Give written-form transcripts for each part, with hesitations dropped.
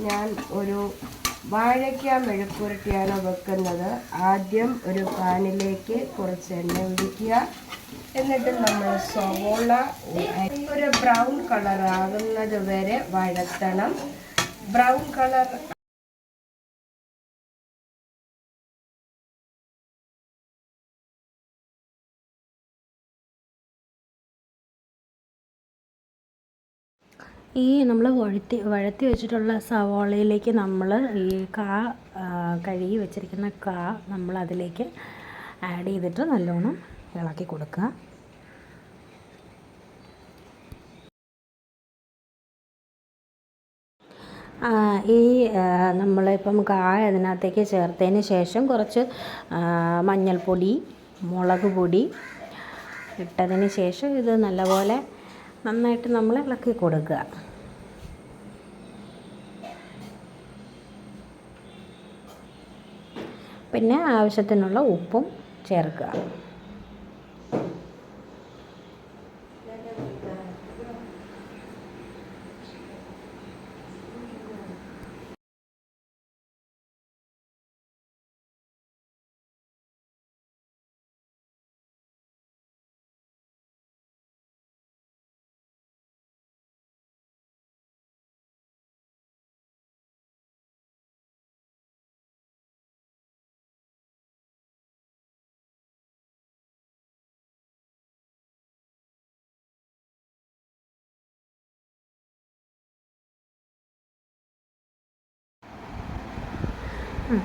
ഞാൻ ഒരു വാഴയ്ക്ക മെഴുക്കുരട്ടിയാണ് വെക്കുന്നത്. ആദ്യം ഒരു പാനിലേക്ക് കുറച്ച് എണ്ണ ഒഴിക്കുക. എന്നിട്ട് നമ്മൾ സവോള ഒരു ബ്രൗൺ കളർ ആകുന്നത് വരെ വഴറ്റണം. ബ്രൗൺ കളർ ഈ നമ്മൾ വഴറ്റി വെച്ചിട്ടുള്ള സവോളയിലേക്ക് നമ്മൾ ഈ കഴുകി വെച്ചിരിക്കുന്ന നമ്മൾ അതിലേക്ക് ആഡ് ചെയ്തിട്ട് നല്ലോണം ഇളക്കി കൊടുക്കുക. ഈ നമ്മളിപ്പം അതിനകത്തേക്ക് ചേർത്തതിന് ശേഷം കുറച്ച് മഞ്ഞൾപ്പൊടി, മുളക് പൊടി ഇട്ടതിന് ശേഷം ഇത് നല്ലപോലെ നന്നായിട്ട് നമ്മൾ ഇളക്കി കൊടുക്കുക. പിന്നെ ആവശ്യത്തിനുള്ള ഉപ്പും ചേർക്കുക.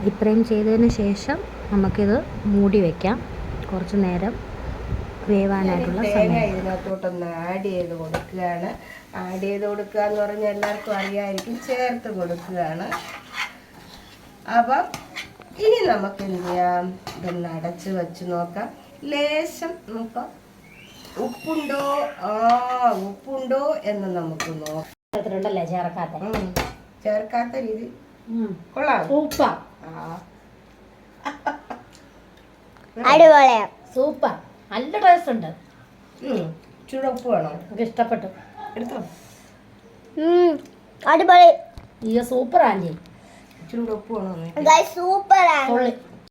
ഇത്രയും ചെയ്തതിന് ശേഷം നമുക്കിത് മൂടി വയ്ക്കാം. കുറച്ച് നേരം വേവാനായിട്ടുള്ള സമയം. ഇതിനകത്തോട്ടൊന്ന് ആഡ് ചെയ്ത് കൊടുക്കുകയാണ്. ആഡ് ചെയ്ത് കൊടുക്കുക എന്ന് പറഞ്ഞാൽ എല്ലാവർക്കും അറിയാമായിരിക്കും. ചേർത്ത് കൊടുക്കുകയാണ്. അപ്പം ഇനി നമുക്ക് എന്ത് ചെയ്യാം, ഇതൊന്ന് അടച്ച് വെച്ച് നോക്കാം. ലേശം നോക്കാം ഉപ്പുണ്ടോ എന്ന് നമുക്ക് നോക്കാം. ചേർക്കാത്ത രീതി കൊള്ളാം. സൂപ്പർ, അടിപൊളിയാ, സൂപ്പർ, നല്ല ടേസ്റ്റ് ഉണ്ട്. ചൂട് ഉപ്പ് വേണോ? എനിക്ക് ഇഷ്ടപ്പെട്ടു. എടുത്തോ. അടിപൊളി, സൂപ്പർ ആൻറ്റി. ചൂട് ഉപ്പ് വേണോ? സൂപ്പർ ആണ്.